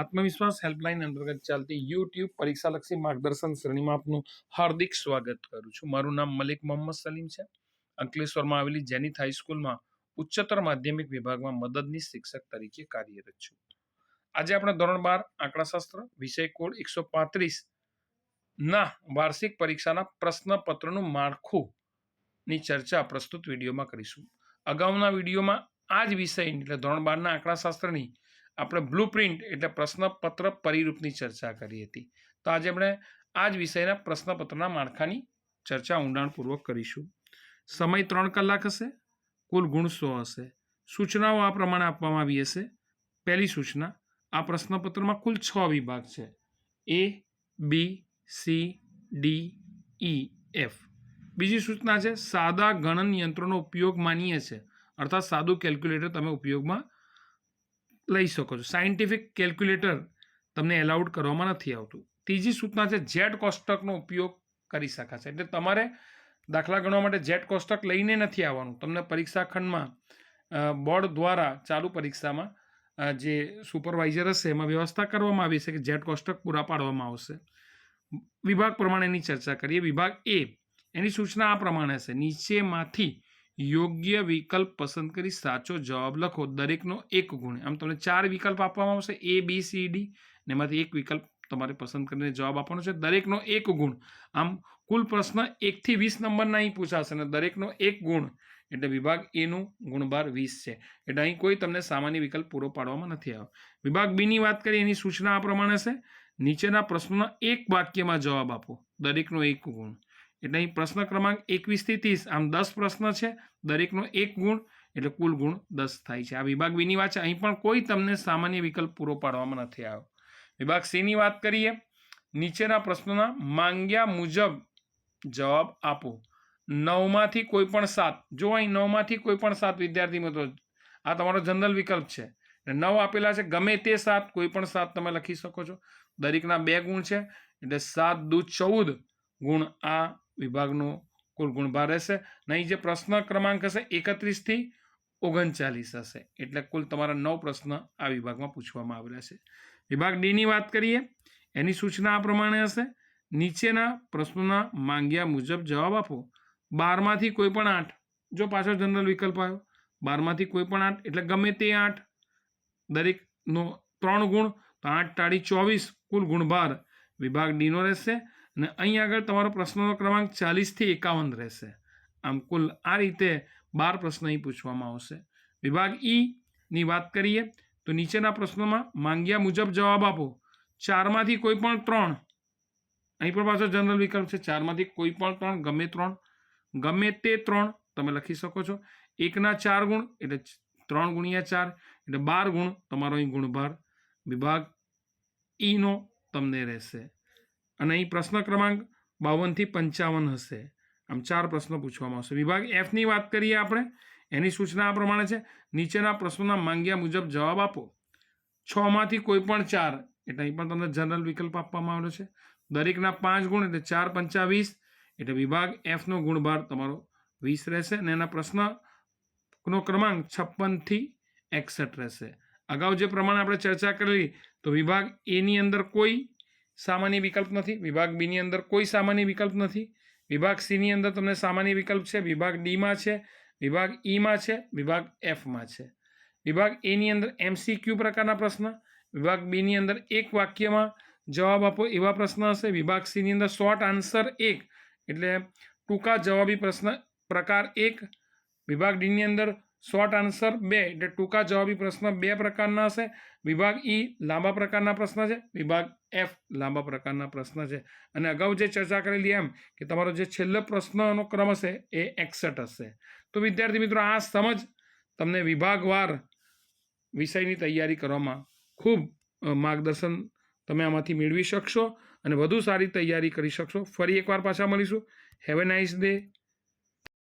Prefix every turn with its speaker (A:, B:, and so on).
A: આત્મવિશ્વાસ હેલ્પલાઇન અંતર્ગત ચાલતી યુટ્યુબ પરીક્ષાલક્ષી માર્ગદર્શન શ્રેણીમાં આપનું હાર્દિક સ્વાગત કરું છું. મારું નામ મલિક મોહમ્મદ સલીમ છે. અંકલેશ્વરમાં આવેલી જેનિથ હાઈસ્કૂલમાં ઉચ્ચતર માધ્યમિક વિભાગમાં મદદનીશ શિક્ષક તરીકે કાર્યરત છું. આજે આપણે ધોરણ 12 આંકડાશાસ્ત્ર વિષય કોડ 135 ના વાર્ષિક પરીક્ષાના પ્રશ્નપત્રનું માળખુંની ચર્ચા પ્રસ્તુત વિડીયોમાં કરીશું. અગાઉના વિડીયોમાં આ જ વિષયની એટલે ધોરણ 12ના આંકડાશાસ્ત્રની આપણે બ્લુપ્રિન્ટ એટલે પ્રશ્નપત્ર પરિરૂપની ચર્ચા કરી હતી. તો આજે આપણે આ જ વિષયના પ્રશ્નપત્રના માળખાની ચર્ચા ઊંડાણપૂર્વક કરીશું. સમય 3 કલાક હશે. કુલ ગુણ 100 હશે. સૂચનાઓ આ પ્રમાણે આપવામાં આવી હશે. પહેલી સૂચના, આ પ્રશ્નપત્રમાં કુલ 6 વિભાગ છે. A, B, C, D, E, F. બીજી સૂચના છે સાદા ગણન યંત્રોનો ઉપયોગ માનીએ છે, અર્થાત સાદું કેલ્ક્યુલેટર તમે ઉપયોગમાં લઈ શકો છો. સાયન્ટિફિક કેલ્ક્યુલેટર તમને એલાઉડ કરવામાં નથી આવતું. ત્રીજી સૂચના છે જેડ કોષ્ટકનો ઉપયોગ કરી શકાશે. એટલે તમારે દાખલા ગણવા માટે જેડ કોષ્ટક લઈને નથી આવવાનું. તમને પરીક્ષા ખંડમાં બોર્ડ દ્વારા ચાલુ પરીક્ષામાં જે સુપરવાઇઝર હશે એમાં વ્યવસ્થા કરવામાં આવી છે કે જેડ કોષ્ટક પૂરા પાડવામાં આવશે. વિભાગ પ્રમાણેની ચર્ચા કરીએ. વિભાગ A, એની સૂચના આ પ્રમાણે છે. નીચેમાંથી યોગ્ય વિકલ્પ પસંદ કરી સાચો જવાબ લખો. દરેકનો 1 ગુણ. આમ તમને 4 વિકલ્પ આપવામાં આવશે, A, B, C, D, ને એમાંથી 1 વિકલ્પ તમારે પસંદ કરીને જવાબ આપવાનો છે. દરેકનો 1 ગુણ. આમ કુલ પ્રશ્ન 1 થી 20 નંબરના અહીં પૂછાશે અને દરેકનો 1 ગુણ એટલે વિભાગ એનું ગુણભાર 20 છે. એટલે અહીં કોઈ તમને સામાન્ય વિકલ્પ પૂરો પાડવામાં નથી આવ્યો. વિભાગ બીની વાત કરીએ, એની સૂચના આ પ્રમાણે છે. નીચેના પ્રશ્નોના એક વાક્યમાં જવાબ આપો. દરેકનો 1 ગુણ. એટલે અહીં પ્રશ્ન ક્રમાંક 21 થી 30, આમ 10 પ્રશ્ન છે. દરેકનો 1 ગુણ એટલે કુલ ગુણ 10 થાય છે. આ વિભાગ બીની વાત છે. અહીં પણ કોઈ તમને સામાન્ય વિકલ્પ પૂરો પાડવામાં નથી આવ્યો. વિભાગ સીની વાત કરીએ. નીચેના પ્રશ્નોના માંગ્યા મુજબ જવાબ આપો. 9માંથી કોઈ પણ 7. જો અહીં 9માંથી કોઈ પણ 7 વિદ્યાર્થી મિત્રો, આ તમારો જનરલ વિકલ્પ છે. 9 આપેલા છે, ગમે તે 7, કોઈ પણ 7 તમે લખી શકો છો. દરેકના 2 ગુણ છે એટલે 7 દુ 14 ગુણ આ વિભાગનો કુલ ગુણભાર રહેશે. નહીં જે પ્રશ્ન ક્રમાંક હશે 31 થી 39 હશે. એટલે કુલ તમારા 9 પ્રશ્ન આ વિભાગમાં પૂછવામાં આવેલા છે. વિભાગ ડીની વાત કરીએ. એની સૂચના આ પ્રમાણે હશે. નીચેના પ્રશ્નોના માંગ્યા મુજબ જવાબ આપો. 12માંથી કોઈ પણ 8. જો પાછળ જનરલ વિકલ્પ આવ્યો. 12માંથી કોઈ પણ 8 એટલે ગમે તે 8. દરેકનો 3 ગુણ, તો 8 ટાળી 24 કુલ ગુણભાર વિભાગ ડીનો રહેશે. અને અહીં આગળ તમારો પ્રશ્નનો ક્રમાંક 40 થી 51 રહેશે. આમ કુલ આ રીતે 12 પ્રશ્ન અહીં પૂછવામાં આવશે. વિભાગ ઈ ની વાત કરીએ તો નીચેના પ્રશ્નોમાં માંગ્યા મુજબ જવાબ આપો. 4માંથી કોઈ પણ 3. અહીં પણ પાછો જનરલ વિકલ્પ છે. 4માંથી કોઈ પણ 3, ગમે 3, ગમે તે 3 તમે લખી શકો છો. 1ના 4 ગુણ એટલે 3 ગુણ્યા 4 એટલે 12 ગુણ તમારો અહીં ગુણભાર વિભાગ ઈનો તમને રહેશે. અને અહીં પ્રશ્ન ક્રમાંક 52 થી 55 હશે. આમ 4 પ્રશ્નો પૂછવામાં આવશે. વિભાગ એફની વાત કરીએ આપણે. એની સૂચના આ પ્રમાણે છે. નીચેના પ્રશ્નોના માંગ્યા મુજબ જવાબ આપો. 6માંથી કોઈ પણ 4 એટલે અહીં પણ તમને જનરલ વિકલ્પ આપવામાં આવેલો છે. દરેકના 5 ગુણ એટલે 4 પંચા 20 એટલે વિભાગ એફનો ગુણભાર તમારો 20 રહેશે. અને એના પ્રશ્નનો ક્રમાંક 56 થી 61 રહેશે. અગાઉ જે પ્રમાણે આપણે ચર્ચા કરેલી તો વિભાગ એની અંદર કોઈ સામાન્ય વિકલ્પ નથી. વિભાગ બીની અંદર કોઈ સામાન્ય વિકલ્પ નથી. વિભાગ સીની અંદર તમને સામાન્ય વિકલ્પ છે. વિભાગ ડીમાં છે, વિભાગ ઈમાં છે, વિભાગ એફમાં છે. વિભાગ એની અંદર MCQ પ્રકારના પ્રશ્ન, વિભાગ બીની અંદર એક વાક્યમાં જવાબ આપો એવા પ્રશ્ન હશે. વિભાગ સીની અંદર શોર્ટ આન્સર 1 એટલે ટૂંકા જવાબી પ્રશ્ન પ્રકાર 1. વિભાગ ડીની અંદર શોર્ટ આન્સર 2 એટલે ટૂંકા જવાબી પ્રશ્ન 2 પ્રકારના હશે. વિભાગ ઈ લાંબા પ્રકારના પ્રશ્ન છે. વિભાગ એફ લાંબા પ્રકારના પ્રશ્ન છે. અને અગાઉ જે ચર્ચા કરેલી એમ કે તમારો જે છેલ્લો પ્રશ્નનો ક્રમ હશે એ 61 હશે. તો વિદ્યાર્થી મિત્રો, આ સમજ તમને વિભાગવાર વિષયની તૈયારી કરવામાં ખૂબ માર્ગદર્શન તમે આમાંથી મેળવી શકશો અને વધુ સારી તૈયારી કરી શકશો. ફરી એકવાર પાછા મળીશું. Have a nice day.